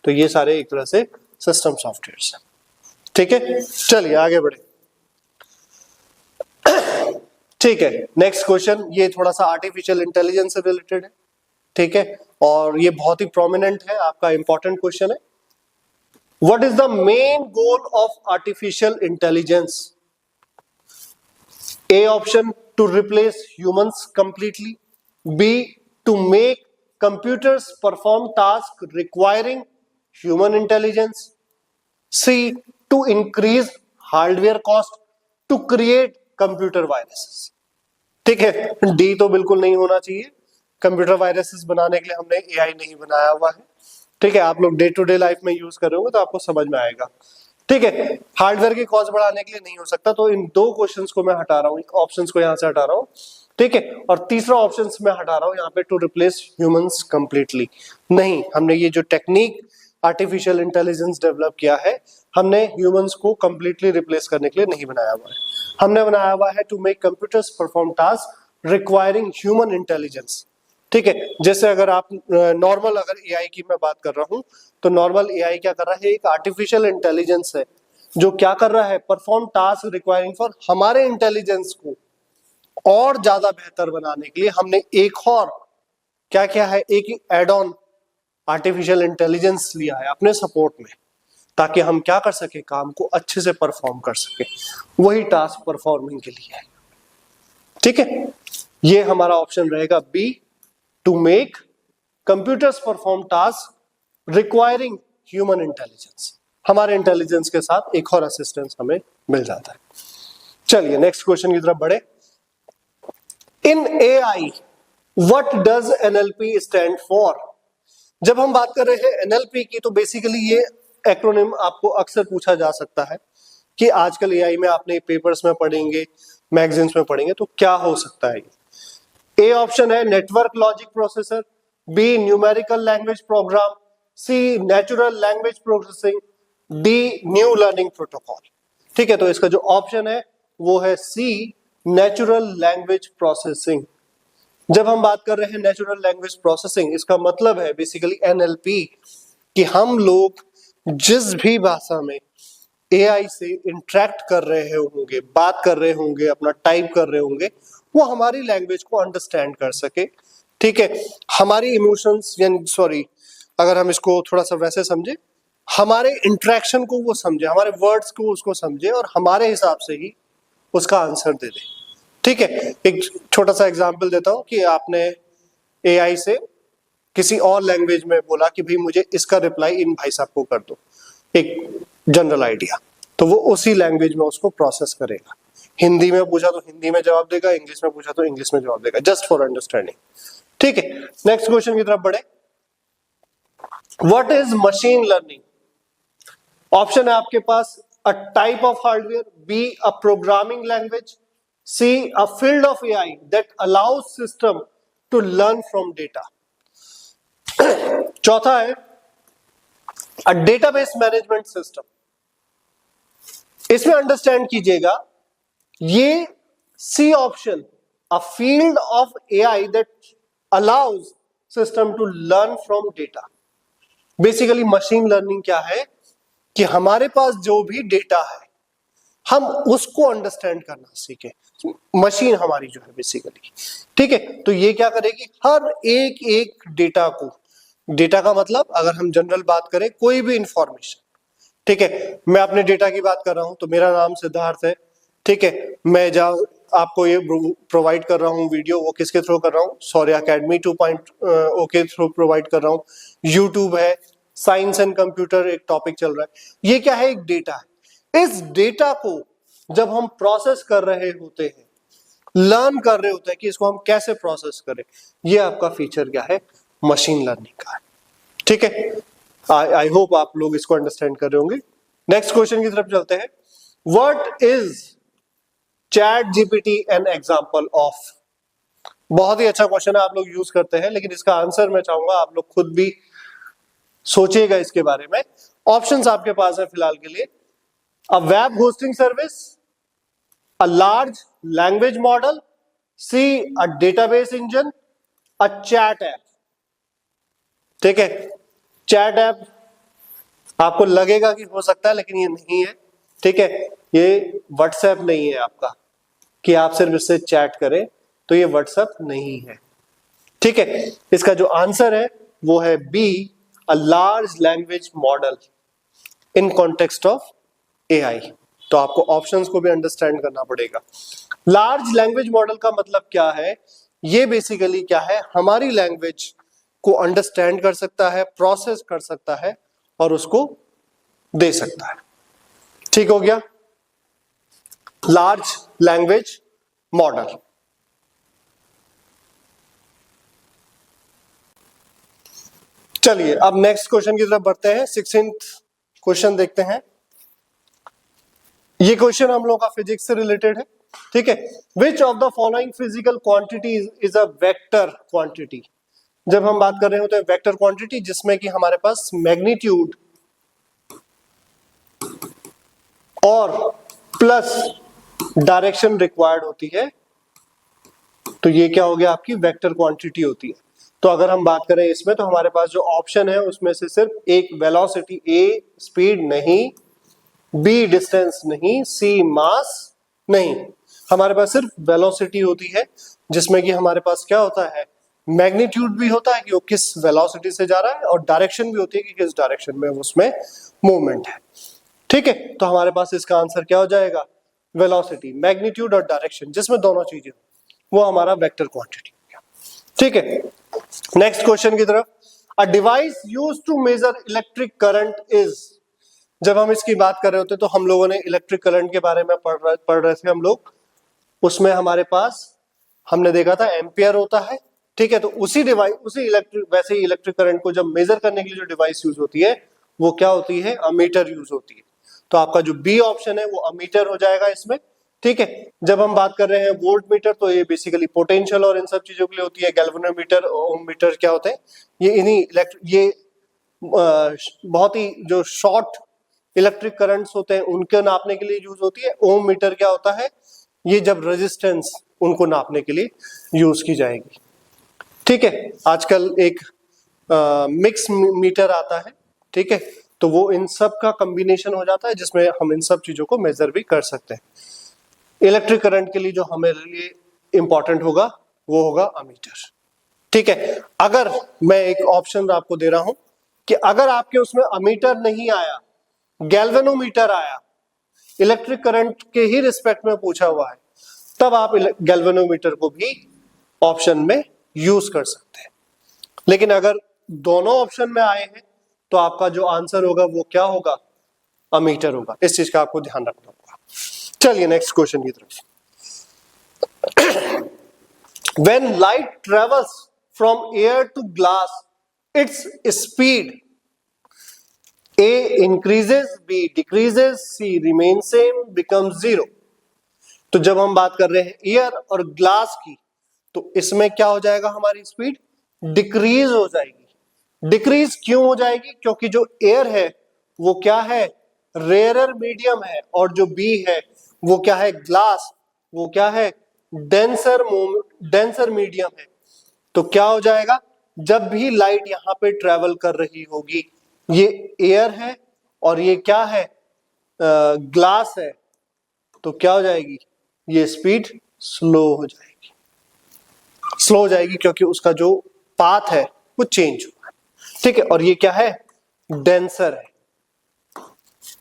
तो ये सारे एक तरह से सिस्टम सॉफ्टवेयर हैं। ठीक है, चलिए आगे बढ़े। ठीक है, नेक्स्ट क्वेश्चन, ये थोड़ा सा आर्टिफिशियल इंटेलिजेंस से रिलेटेड है। ठीक है, और ये बहुत ही प्रोमिनेंट है, आपका इंपॉर्टेंट क्वेश्चन है। What is the main goal of artificial intelligence? A option, to replace humans completely. B, to make computers perform tasks requiring human intelligence. C, to increase hardware cost to create computer viruses. ठीक है, D तो बिल्कुल नहीं होना चाहिए। Computer viruses बनाने के लिए हमने AI नहीं बनाया हुआ है। ठीक है, आप लोग डे टू डे लाइफ में यूज कर रहे होंगे तो आपको समझ में आएगा। ठीक है, हार्डवेयर की कॉस्ट बढ़ाने के लिए नहीं हो सकता, तो इन दो क्वेश्चंस को मैं हटा रहा हूं, ऑप्शंस को यहां से हटा रहा हूं। ठीक है, और तीसरा ऑप्शन मैं हटा रहा हूं यहां पे, टू रिप्लेस ह्यूमंस कंप्लीटली। नहीं, हमने ये जो टेक्निक आर्टिफिशियल इंटेलिजेंस डेवलप किया है, हमने ह्यूमंस को कंप्लीटली रिप्लेस करने के लिए नहीं बनाया हुआ है। हमने बनाया हुआ है to make computers perform task requiring human intelligence. ठीक है, जैसे अगर आप नॉर्मल, अगर एआई की मैं बात कर रहा हूं, तो नॉर्मल एआई क्या कर रहा है, एक आर्टिफिशियल इंटेलिजेंस है जो क्या कर रहा है, परफॉर्म टास्क रिक्वायरिंग फॉर, हमारे इंटेलिजेंस को और ज्यादा बेहतर बनाने के लिए हमने एक और क्या क्या है, एक एड ऑन आर्टिफिशियल इंटेलिजेंस लिया है अपने सपोर्ट में, ताकि हम क्या कर सके, काम को अच्छे से परफॉर्म कर सके, वही टास्क परफॉर्मिंग के लिए है। ठीक है, ये हमारा ऑप्शन रहेगा B, to make computers perform task requiring human intelligence. हमारे इंटेलिजेंस के साथ एक और असिस्टेंस हमें मिल जाता है। चलिए नेक्स्ट क्वेश्चन की तरफ बढ़े। In AI what does NLP stand for? जब हम बात कर रहे हैं एनएलपी की, तो बेसिकली ये एक्रोनिम आपको अक्सर पूछा जा सकता है कि आजकल एआई में आपने पेपर्स में पढ़ेंगे, मैगजीन्स में पढ़ेंगे, तो क्या हो सकता है। ए ऑप्शन है network logic processor, B numerical language program, C natural language processing, D new learning protocol. ठीक है, तो इसका जो ऑप्शन है वो है सी, नेचुरल लैंग्वेज प्रोसेसिंग। जब हम बात कर रहे हैं नेचुरल लैंग्वेज प्रोसेसिंग, इसका मतलब है बेसिकली एनएलपी, कि हम लोग जिस भी भाषा में एआई से इंटरेक्ट कर रहे होंगे, बात कर रहे होंगे, अपना टाइप कर रहे होंगे, वो हमारी लैंग्वेज को अंडरस्टैंड कर सके। ठीक है, हमारी इमोशंस, यानी सॉरी, अगर हम इसको थोड़ा सा वैसे समझे, हमारे इंटरेक्शन को वो समझे, हमारे वर्ड्स को उसको समझे और हमारे हिसाब से ही उसका आंसर दे दे। ठीक है, एक छोटा सा एग्जांपल देता हूं कि आपने एआई से किसी और लैंग्वेज में बोला कि भाई मुझे इसका रिप्लाई इन भाई साहब को कर दो, एक जनरल आइडिया, तो वो उसी लैंग्वेज में उसको प्रोसेस करेगा। हिंदी में पूछा तो हिंदी में जवाब देगा, इंग्लिश में पूछा तो इंग्लिश में जवाब देगा, जस्ट फॉर अंडरस्टैंडिंग। ठीक है, नेक्स्ट क्वेश्चन की तरफ बढ़े। What is machine learning? Option है आपके पास, a type of hardware, B a programming language, C a field of AI that allows system to learn from data. चौथा है अ डेटाबेस मैनेजमेंट सिस्टम। इसमें understand कीजिएगा, ये C option, a field of AI that allows system to learn from data. Basically machine learning क्या है कि हमारे पास जो भी डेटा है हम उसको अंडरस्टैंड करना सीखे, मशीन हमारी जो है बेसिकली। ठीक है, तो ये क्या करेगी, हर एक एक डेटा को, डेटा का मतलब अगर हम जनरल बात करें, कोई भी इंफॉर्मेशन, ठीक है, मैं अपने डेटा की बात कर रहा हूं, तो मेरा नाम सिद्धार्थ है। ठीक है, मैं जहां आपको ये प्रोवाइड कर रहा हूं वीडियो, वो किसके थ्रू कर रहा हूं, सौर्य अकेडमी 2.0 के थ्रू प्रोवाइड कर रहा हूं। यूट्यूब है, साइंस एंड कंप्यूटर एक टॉपिक चल रहा है, ये क्या है, एक डेटा है। इस डेटा को जब हम प्रोसेस कर रहे होते हैं, लर्न कर रहे होते हैं कि इसको हम कैसे प्रोसेस करें, ये आपका फीचर क्या है, मशीन लर्निंग का है। ठीक है, आई होप आप लोग इसको अंडरस्टैंड कर रहे होंगे। नेक्स्ट क्वेश्चन की तरफ चलते हैं। What is chat GPT an example of? बहुत ही अच्छा क्वेश्चन है, आप लोग यूज करते हैं, लेकिन इसका आंसर मैं चाहूंगा आप लोग खुद भी सोचिएगा इसके बारे में। ऑप्शंस आपके पास है फिलहाल के लिए, a web hosting service, a large language model, C a database engine, a chat app. ठीक है, चैट ऐप आपको लगेगा कि हो सकता है, लेकिन ये नहीं है। ठीक है, ये व्हाट्सएप नहीं है आपका कि आप सिर्फ इससे चैट करें, तो ये व्हाट्सएप नहीं है। ठीक है, इसका जो आंसर है वो है B, a large language model in context of AI. तो आपको ऑप्शंस को भी अंडरस्टैंड करना पड़ेगा। लार्ज लैंग्वेज मॉडल का मतलब क्या है? ये बेसिकली क्या है, हमारी लैंग्वेज को अंडरस्टैंड कर सकता है, प्रोसेस कर सकता है और उसको दे सकता है। ठीक हो गया, लार्ज लैंग्वेज मॉडल। चलिए अब नेक्स्ट क्वेश्चन की तरफ बढ़ते हैं। 16th क्वेश्चन देखते हैं। ये क्वेश्चन हम लोग का फिजिक्स से रिलेटेड है। ठीक है, which of the following physical quantity is a vector quantity. जब हम बात कर रहे होते हैं वेक्टर क्वांटिटी, जिसमें कि हमारे पास मैग्नीट्यूड और प्लस डायरेक्शन रिक्वायर्ड होती है, तो ये क्या हो गया, आपकी वेक्टर क्वांटिटी होती है। तो अगर हम बात करें इसमें, तो हमारे पास जो ऑप्शन है उसमें से सिर्फ एक वेलोसिटी, ए स्पीड नहीं, बी डिस्टेंस नहीं, सी मास नहीं, हमारे पास सिर्फ वेलोसिटी होती है, जिसमें कि हमारे पास क्या होता है, मैग्नीट्यूड भी होता है कि वो किस वेलोसिटी से जा रहा है, और डायरेक्शन भी होती है कि किस डायरेक्शन में उसमें मूवमेंट है। ठीक है, तो हमारे पास इसका आंसर क्या हो जाएगा, वेलोसिटी, मैग्नीट्यूड और डायरेक्शन, जिसमें दोनों चीजें वो हमारा वेक्टर क्वांटिटी हो गया। ठीक है, नेक्स्ट क्वेश्चन की तरफ। A device used to measure electric current is. जब हम इसकी बात कर रहे होते तो हम लोगों ने इलेक्ट्रिक करंट के बारे में पढ़ रहे थे हम लोग, उसमें हमारे पास हमने देखा था एम्पियर होता है। ठीक है, तो उसी डिवाइस, उसी इलेक्ट्रिक, वैसे ही इलेक्ट्रिक करंट को जब मेजर करने के लिए जो डिवाइस यूज होती है वो क्या होती है, अमीटर यूज होती है। तो आपका जो बी ऑप्शन है वो अमीटर हो जाएगा इसमें। ठीक है, जब हम बात कर रहे हैं वोल्ट मीटर, तो ये बेसिकली पोटेंशियल और इन सब चीजों के लिए होती है। गैल्वेनोमीटर, ओम मीटर क्या होते हैं, ये इन्हीं ये बहुत ही जो शॉर्ट इलेक्ट्रिक करंट्स होते हैं उनके नापने के लिए यूज होती है। ओम मीटर क्या होता है, ये जब रेजिस्टेंस उनको नापने के लिए यूज की जाएगी। ठीक है, आजकल एक मिक्स मीटर आता है। ठीक है, तो वो इन सब का कॉम्बिनेशन हो जाता है, जिसमें हम इन सब चीजों को मेजर भी कर सकते हैं। इलेक्ट्रिक करंट के लिए जो हमारे लिए इंपॉर्टेंट होगा वो होगा अमीटर। ठीक है, अगर मैं एक ऑप्शन आपको दे रहा हूं कि अगर आपके उसमें अमीटर नहीं आया, गैल्वेनोमीटर आया, इलेक्ट्रिक करंट के ही रिस्पेक्ट में पूछा हुआ है, तब आप गैल्वेनोमीटर को भी ऑप्शन में यूज कर सकते हैं। लेकिन अगर दोनों ऑप्शन में आए हैं तो आपका जो आंसर होगा वो क्या होगा, अमीटर होगा। इस चीज का आपको ध्यान रखना होगा। चलिए नेक्स्ट क्वेश्चन की तरफ। When light travels from air to glass, its speed A increases, B decreases, C remains same, becomes 0। तो जब हम बात कर रहे हैं एयर और ग्लास की, तो इसमें क्या हो जाएगा, हमारी स्पीड डिक्रीज हो जाएगी। डिक्रीज क्यों हो जाएगी, क्योंकि जो एयर है वो क्या है, रेयरर मीडियम है, और जो बी है वो क्या है, ग्लास, वो क्या है, डेंसर मीडियम है। तो क्या हो जाएगा, जब भी लाइट यहां पे ट्रेवल कर रही होगी, ये एयर है और ये क्या है, ग्लास है, तो क्या हो जाएगी, ये स्पीड स्लो हो जाएगी। स्लो हो जाएगी क्योंकि उसका जो पाथ है वो चेंज हुआ है। ठीक है, और ये क्या है, डेंसर है।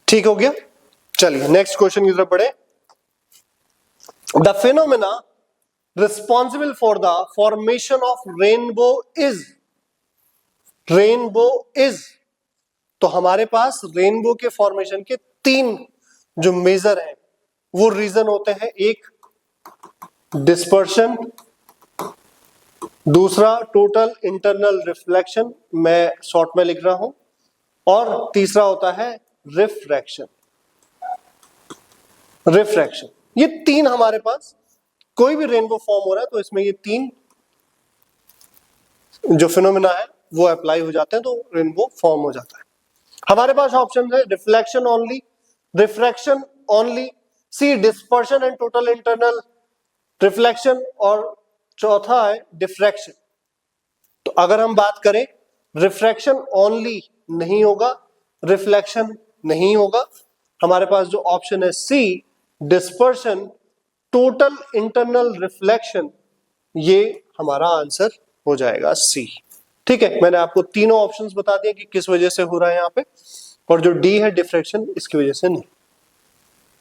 ठीक हो गया, चलिए नेक्स्ट क्वेश्चन की तरफ बढ़े। The phenomena responsible for the formation of rainbow is. Rainbow is, तो हमारे पास रेनबो के फॉर्मेशन के 3 जो मेजर हैं वो रीजन होते हैं। एक डिस्पर्शन, दूसरा टोटल इंटरनल रिफ्लेक्शन, मैं शॉर्ट में लिख रहा हूं, और तीसरा होता है रिफ्रैक्शन। रिफ्रैक्शन, ये 3 हमारे पास, कोई भी रेनबो फॉर्म हो रहा है तो इसमें ये 3 जो फिनोमेना है वो अप्लाई हो जाते हैं, तो रेनबो फॉर्म हो जाता है। हमारे पास ऑप्शन है reflection only, refraction only, C dispersion and total internal reflection, और चौथा है डिफ्रैक्शन। तो अगर हम बात करें रिफ्रैक्शन ओनली नहीं होगा, रिफ्लेक्शन नहीं होगा, हमारे पास जो ऑप्शन है सी डिस्पर्शन टोटल इंटरनल रिफ्लेक्शन, ये हमारा आंसर हो जाएगा सी। ठीक है, मैंने आपको तीनों ऑप्शंस बता दिए कि किस वजह से हो रहा है यहां पे, और जो डी है डिफ्रैक्शन, इसकी वजह से नहीं।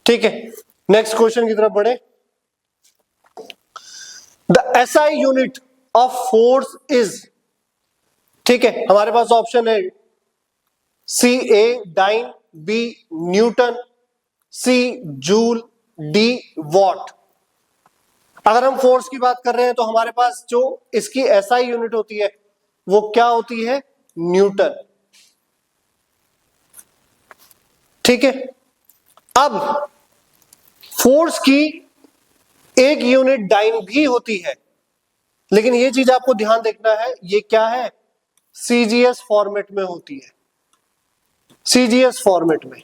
ठीक है, नेक्स्ट क्वेश्चन की तरफ बढ़े। The SI unit of force is, ठीक है, हमारे पास ऑप्शन है C A dyne, B newton, C joule, D watt. अगर हम फोर्स की बात कर रहे हैं तो हमारे पास जो इसकी एसआई यूनिट होती है वो क्या होती है, न्यूटन। ठीक है, अब फोर्स की एक यूनिट डाइन भी होती है, लेकिन ये चीज आपको ध्यान देखना है, ये क्या है, सीजीएस फॉर्मेट में होती है, सीजीएस फॉर्मेट में।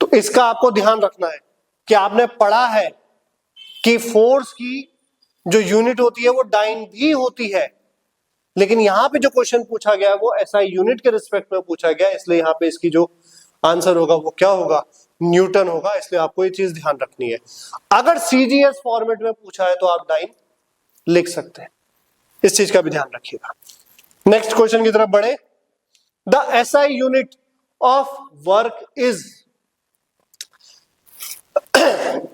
तो इसका आपको ध्यान रखना है कि आपने पढ़ा है कि फोर्स की जो यूनिट होती है वो डाइन भी होती है, लेकिन यहां पे जो क्वेश्चन पूछा गया वो एसआई यूनिट के रिस्पेक्ट में पूछा गया, इसलिए यहां पे इसकी जो आंसर होगा वो क्या होगा, न्यूटन होगा। इसलिए आपको ये चीज ध्यान रखनी है। अगर सीजीएस फॉर्मेट में पूछा है तो आप डाइन लिख सकते हैं, इस चीज का भी ध्यान रखिएगा। नेक्स्ट क्वेश्चन की तरफ बढ़े। The SI unit of work is,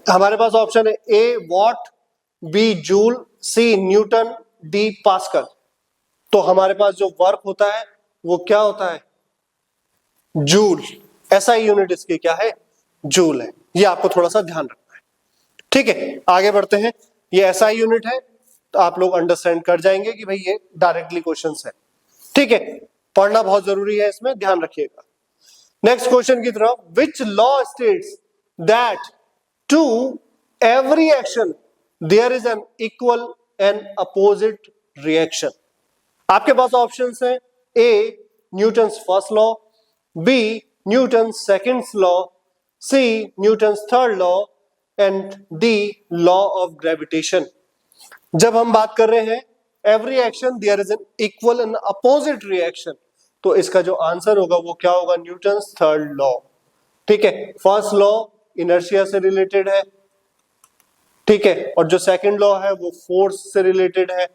हमारे पास ऑप्शन है A watt, B joule, C newton, D pascal. तो हमारे पास जो वर्क होता है वो क्या होता है, जूल। एसआई यूनिट इसकी क्या है, जूल है। ये आपको थोड़ा सा ध्यान रखना है। ठीक है, आगे बढ़ते हैं। ये एसआई यूनिट है तो आप लोग अंडरस्टैंड कर जाएंगे कि भाई ये डायरेक्टली क्वेश्चंस है। ठीक है, पढ़ना बहुत जरूरी है, इसमें ध्यान रखिएगा। नेक्स्ट क्वेश्चन की तरफ, which law states that to every action there is an equal and opposite reaction. आपके पास ऑप्शंस हैं A Newton's first law, B Newton's second law, C Newton's third law, and D law of gravitation. जब हम बात कर रहे हैं every action there is an equal and opposite reaction, तो इसका जो आंसर होगा वो क्या होगा, न्यूटन्स थर्ड लॉ। ठीक है, फर्स्ट लॉ इनर्शिया से रिलेटेड है, ठीक है, और जो सेकंड लॉ है वो फोर्स से रिलेटेड है,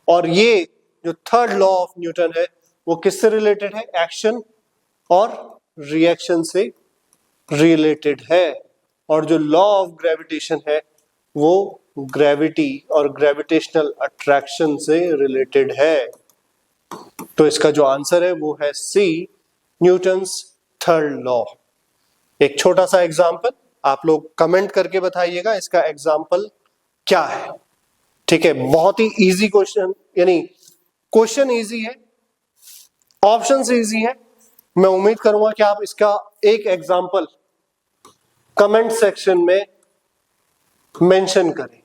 और ये जो थर्ड लॉ ऑफ न्यूटन है वो किससे रिलेटेड है, एक्शन और रिएक्शन से रिलेटेड है। और जो लॉ ऑफ ग्रेविटेशन है वो ग्रेविटी और ग्रेविटेशनल अट्रैक्शन से रिलेटेड है। तो इसका जो आंसर है वो है सी न्यूटन्स थर्ड लॉ। एक छोटा सा एग्जांपल आप लोग कमेंट करके बताइएगा इसका एग्जांपल क्या है। ठीक है, बहुत ही इजी क्वेश्चन, यानी क्वेश्चन इजी है, ऑप्शंस इजी है। मैं उम्मीद करूंगा कि आप इसका एक एग्जांपल कमेंट सेक्शन में मेंशन करें।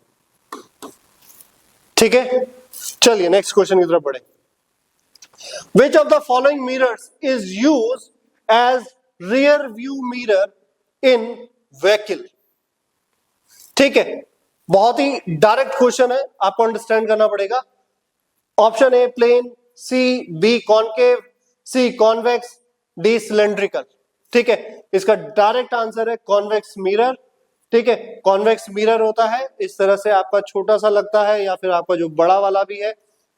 ठीक है, चलिए नेक्स्ट क्वेश्चन की तरफ बढ़े। Which of the following mirrors is used as rear view mirror in vehicle? ठीक है, बहुत ही डायरेक्ट क्वेश्चन है, आपको अंडरस्टैंड करना पड़ेगा। Option A plane, C B concave, C convex, D cylindrical. ठीक है, इसका डायरेक्ट आंसर है कॉन्वेक्स मिरर। ठीक है, कॉन्वेक्स मिरर होता है इस तरह से, आपका छोटा सा लगता है, या फिर आपका जो बड़ा वाला भी है,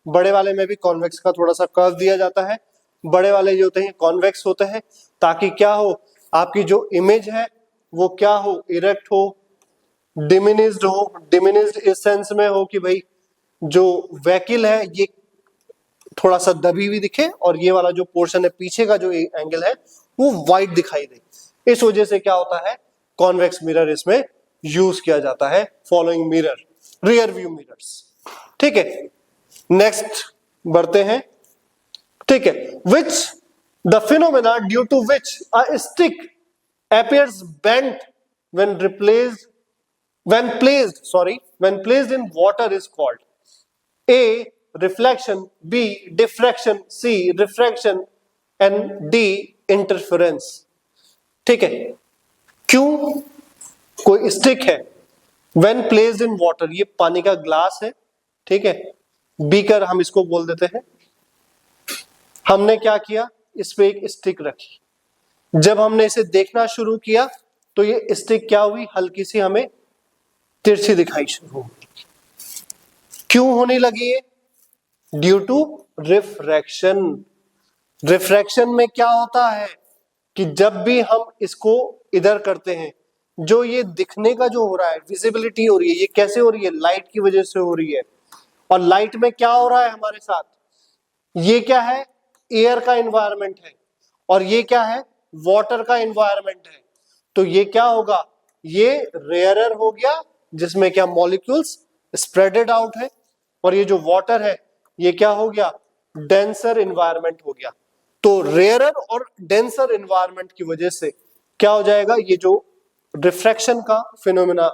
बड़े वाले में भी कॉन्वेक्स का थोड़ा सा कर्व दिया जाता है। बड़े वाले जो होते हैं कॉन्वेक्स होते हैं, ताकि क्या हो, आपकी जो इमेज है वो क्या हो, इरेक्ट हो, डिमिनिश्ड हो। डिमिनिश्ड इस सेंस में हो कि भाई जो व्हीकल है ये थोड़ा सा दबी हुई दिखे, और ये वाला जो पोर्शन है पीछे का जो एंगल है वो वाइड दिखाई दे। इस वजह से क्या होता है, कॉन्वेक्स मिरर इसमें यूज किया जाता है। Following mirror rear view mirrors. ठीक है, नेक्स्ट बढ़ते हैं। ठीक है, which the phenomena due to which a stick appears bent when placed in water is called A reflection, B diffraction, C refraction, and D interference. ठीक है, क्यों? कोई स्टिक है, व्हेन प्लेस्ड इन वाटर, ये पानी का ग्लास है, ठीक है, बीकर हम इसको बोल देते हैं। हमने क्या किया, इस पे एक स्टिक रखी, जब हमने इसे देखना शुरू किया तो ये स्टिक क्या हुई, हल्की सी हमें तिरछी दिखाई शुरू हुई। क्यों होने लगी है? Due to refraction. रिफ्रैक्शन में क्या होता है कि जब भी हम इसको इधर करते हैं, जो ये दिखने का जो हो रहा है, विजिबिलिटी हो रही है, ये कैसे हो रही है? लाइट की वजह से हो रही है। और लाइट में क्या हो रहा है हमारे साथ? ये क्या है? एयर का एनवायरनमेंट है, और ये क्या है? वाटर का एनवायरनमेंट है। तो ये क्या होगा? ये रेयरर हो गया, जिसमें क्या मॉलिक्यूल्स स्प्रेडेड आउट है, और ये जो वाटर है ये क्या हो गया? डेंसर एनवायरनमेंट हो गया। तो रेयरर और डेंसर एनवायरनमेंट की वजह से क्या हो जाएगा? ये जो रिफ्रैक्शन का फिनोमेना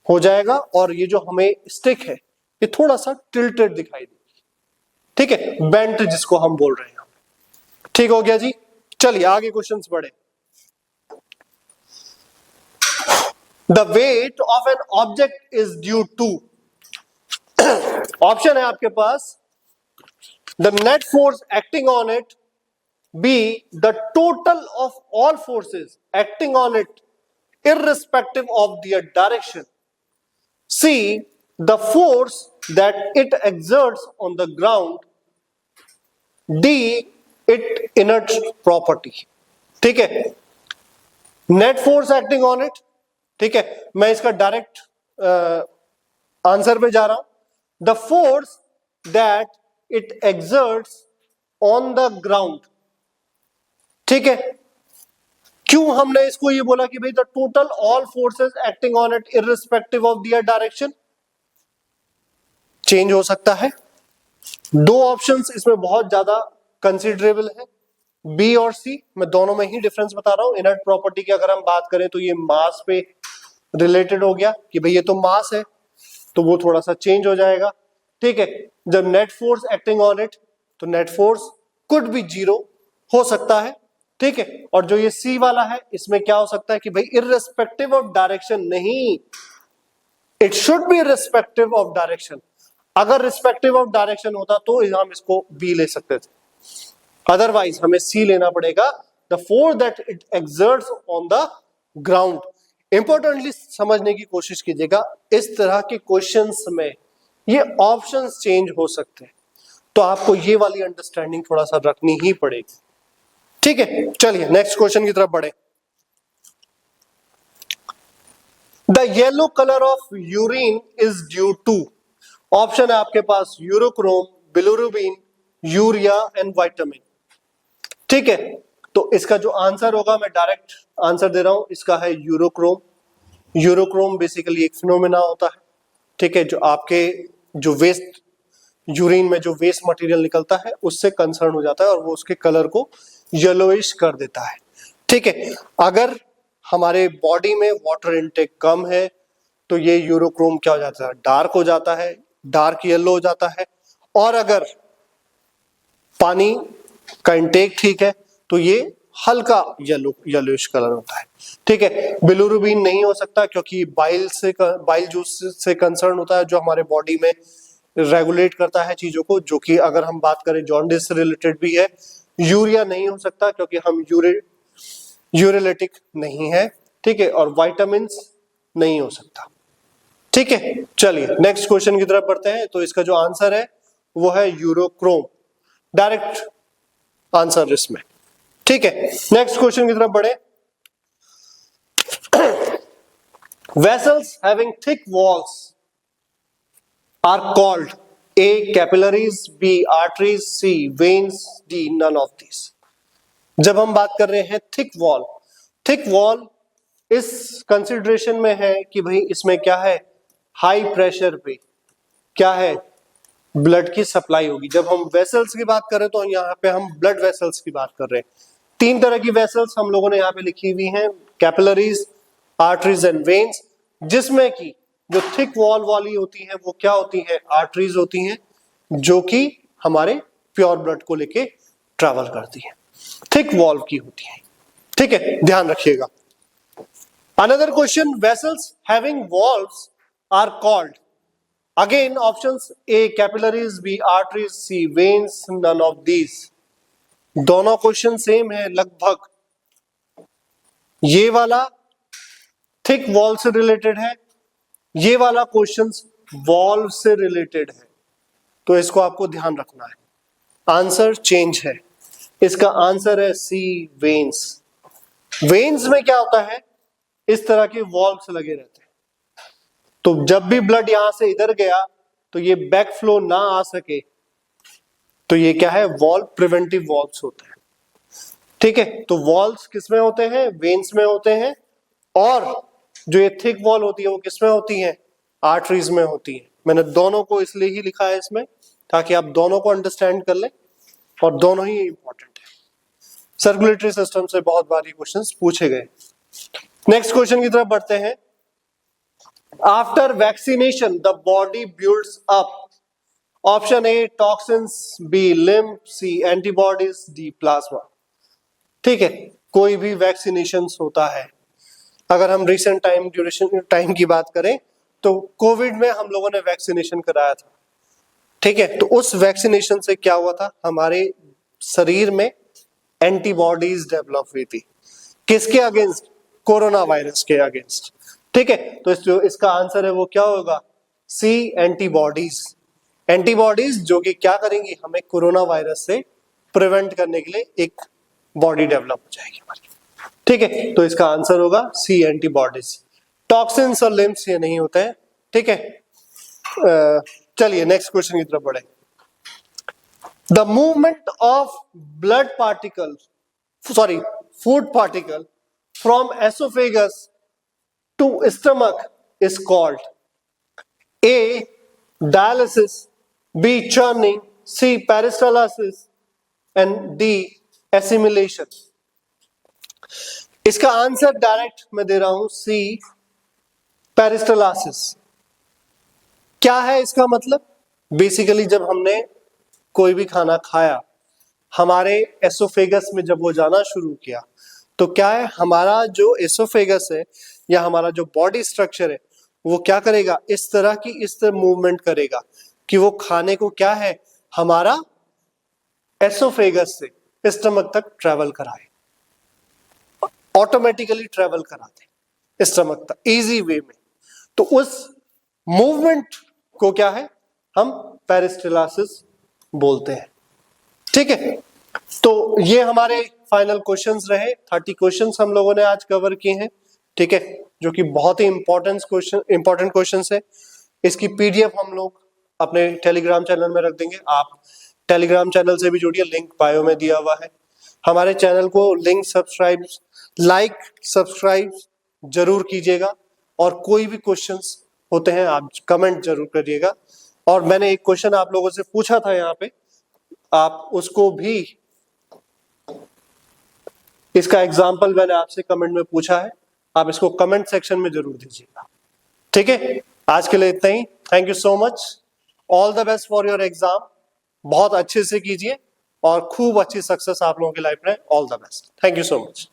हो जाएगा, और ये जो हमें स्टिक है ये थोड़ा सा टिल्टेड दिखाई देगी। ठीक है, बेंट जिसको हम बोल रहे हैं। ठीक हो गया जी, चलिए आगे क्वेश्चंस बढ़े। The weight of an object is due to, option है आपके पास, the net force acting on it, B the total of all forces acting on it irrespective of their direction, C the force that it exerts on the ground, D its inert property। ठीक है, net force acting on it, ठीक है, मैं इसका direct answer पे जा रहा हूं। The force that it exerts on the ground, ठीक है। क्यों हमने इसको ये बोला कि भाई the total all forces acting on it irrespective of their direction? Change हो सकता है। दो ऑप्शंस इसमें बहुत ज्यादा कंसिडरेबल है, बी और सी। मैं दोनों में ही डिफरेंस बता रहा हूं। इनर्ट प्रॉपर्टी की अगर हम बात करें तो ये मास पे रिलेटेड हो गया कि भाई ये तो मास है, तो वो थोड़ा सा चेंज हो जाएगा। ठीक है, जब net force acting on it, तो net force could be zero हो सकता है। ठीक है, और जो ये सी वाला है इसमें क्या हो सकता है कि भाई इररिस्पेक्टिव ऑफ डायरेक्शन नहीं, it should be respective of direction. अगर रिस्पेक्टिव ऑफ डायरेक्शन होता तो हम इसको बी ले सकते थे, अदरवाइज हमें सी लेना पड़ेगा। The force that it exerts on the ground. Importantly समझने की कोशिश कीजिएगा, इस तरह के क्वेश्चंस में ये ऑप्शंस चेंज हो सकते हैं, तो आपको ये वाली अंडरस्टैंडिंग थोड़ा सा रखनी ही पड़ेगी। ठीक है, चलिए नेक्स्ट क्वेश्चन की तरफ बढ़े। The yellow colour of urine is due to, option है आपके पास urochrome, bilirubin, urea and vitamin. ठीक है, तो इसका जो आंसर होगा, मैं डायरेक्ट आंसर दे रहा हूं, इसका है यूरोक्रोम। यूरोक्रोम बेसिकली एक फिनोमेना होता है, ठीक है, जो आपके जो वेस्ट यूरिन में जो वेस्ट मटेरियल निकलता है उससे कंसर्न हो जाता है, और वो उसके कलर को येलोइश कर देता है। ठीक है, अगर हमारे बॉडी में वाटर इनटेक कम है तो ये यूरोक्रोम क्या हो जाता है? डार्क हो जाता है, डार्क येलो हो जाता है। और अगर पानी का इनटेक ठीक है तो ये हल्का येलोइश कलर होता है। ठीक है, बिलिरुबिन नहीं हो सकता क्योंकि बाइल जूस से कंसर्न होता है, जो हमारे बॉडी में रेगुलेट करता है चीजों को, जो कि अगर हम बात करें जॉन्डिस से रिलेटेड भी है। यूरिया नहीं हो सकता क्योंकि हम यूरेलेटिक नहीं है। ठीक है, और विटामिन नहीं हो सकता। ठीक है, चलिए नेक्स्ट क्वेश्चन की तरफ बढ़ते हैं। तो इसका जो आंसर है वो है यूरोक्रोम, डायरेक्ट आंसर इसमें। ठीक है, नेक्स्ट क्वेश्चन की तरफ बढ़े। Vessels having thick walls are called A capillaries, B arteries, C veins, D none of these। जब हम बात कर रहे हैं थिक वॉल इस कंसिडरेशन में है कि भाई इसमें क्या है, हाई प्रेशर पे क्या है, ब्लड की सप्लाई होगी। जब हम वेसल्स की बात करें तो यहाँ पे हम ब्लड वेसल्स की बात कर रहे हैं। तीन तरह की वेसल्स हम लोगों ने यहाँ पे लिखी हुई हैं, कैपिलरीज, आर्टरीज एंड वेन्स, जिसमें की जो थिक वॉल वाली होती है वो क्या होती है, आर्टरीज होती हैं, जो कि हमारे प्योर ब्लड को लेके ट्रैवल करती हैं। थिक वॉल्व की होती है। ठीक है, ध्यान रखिएगा। Another question, vessels having valves are called. Again options, A capillaries, B arteries, C veins, none of these. दोनों क्वेश्चन सेम है लगभग। ये वाला थिक वॉल्व से रिलेटेड है, ये वाला क्वेश्चन वॉल्व से रिलेटेड है, तो इसको आपको ध्यान रखना है। आंसर चेंज है, इसका आंसर है सी, वेन्स। वेन्स में क्या होता है, इस तरह के वॉल्व्स लगे रहते हैं, तो जब भी ब्लड यहां से इधर गया तो ये बैक फ्लो ना आ सके, तो ये क्या है, वॉल्व, प्रिवेंटिव वॉल्व्स होते हैं। ठीक है, तो वॉल्व्स किसमें होते हैं, वेन्स में होते हैं, और जो ये थिक वॉल होती है वो किसमें होती है, आर्टरीज में होती है। मैंने दोनों को इसलिए ही लिखा है इसमें, ताकि आप दोनों को अंडरस्टैंड कर लें, और दोनों ही इंपॉर्टेंट है। सर्कुलेटरी सिस्टम से बहुत बार ये क्वेश्चंस पूछे गए। नेक्स्ट क्वेश्चन की तरफ बढ़ते हैं। After vaccination the body builds up. Option A toxins, B lymph, C antibodies, D plasma. ठीक है, कोई भी वैक्सीनेशन होता है, अगर हम रिसेंट टाइम ड्यूरेशन टाइम की बात करें तो कोविड में हम लोगों ने वैक्सीनेशन कराया था। ठीक है, तो उस वैक्सीनेशन से क्या हुआ था, हमारे शरीर में एंटीबॉडीज डेवलप हुई थी। किसके अगेंस्ट, कोरोना वायरस के अगेंस्ट। ठीक है, तो जो इसका आंसर है वो क्या होगा, सी, एंटीबॉडीज। एंटीबॉडीज जो कि क्या करेंगी, हमें कोरोना वायरस से प्रिवेंट करने के लिए एक बॉडी डेवलप हो जाएगी हमारी। ठीक है, तो इसका आंसर होगा सी, एंटीबॉडीज। टॉक्सिन्स और लिम्फ्स ये नहीं होते हैं। ठीक है, चलिए नेक्स्ट क्वेश्चन की तरफ बढ़े। The movement of blood particle, sorry food particle from esophagus to stomach is called A dialysis, B churning, C peristalsis and D assimilation. इसका आंसर डायरेक्ट मैं दे रहा हूं, सी, पेरिस्टालसिस। क्या है इसका मतलब, बेसिकली जब हमने कोई भी खाना खाया, हमारे एसोफेगस में जब वो जाना शुरू किया, तो क्या है, हमारा जो एसोफेगस है या हमारा जो बॉडी स्ट्रक्चर है वो क्या करेगा, इस तरह मूवमेंट करेगा कि वो खाने को क्या है, हमारा एसोफेगस से स्टमक तक ट्रेवल कराए, ऑटोमेटिकली ट्रेवल कराते स्टमक तक इजी वे में। तो उस मूवमेंट को क्या है, हम पेरिस्टालसिस बोलते हैं। ठीक है, तो ये हमारे फाइनल क्वेश्चंस रहे। 30 क्वेश्चंस हम लोगों ने आज कवर किए हैं। ठीक है, जो कि बहुत ही इंपॉर्टेंट क्वेश्चंस है। इसकी पीडीएफ हम लोग अपने टेलीग्राम चैनल में रख देंगे, आप टेलीग्राम चैनल से भी जुड़िए, लिंक बायो में दिया हुआ है। हमारे चैनल को लाइक सब्सक्राइब जरूर कीजिएगा, और कोई भी क्वेश्चंस होते हैं आप कमेंट जरूर करिएगा। और मैंने एक क्वेश्चन आप लोगों से पूछा था यहाँ पे, आप उसको भी, इसका एग्जाम्पल मैंने आपसे कमेंट में पूछा है, आप इसको कमेंट सेक्शन में जरूर दीजिएगा। ठीक है, आज के लिए इतना ही। Thank you so much, all the best for your exam. बहुत अच्छे से कीजिए और खूब अच्छी सक्सेस आप लोगों की लाइफ में। All the best, thank you so much.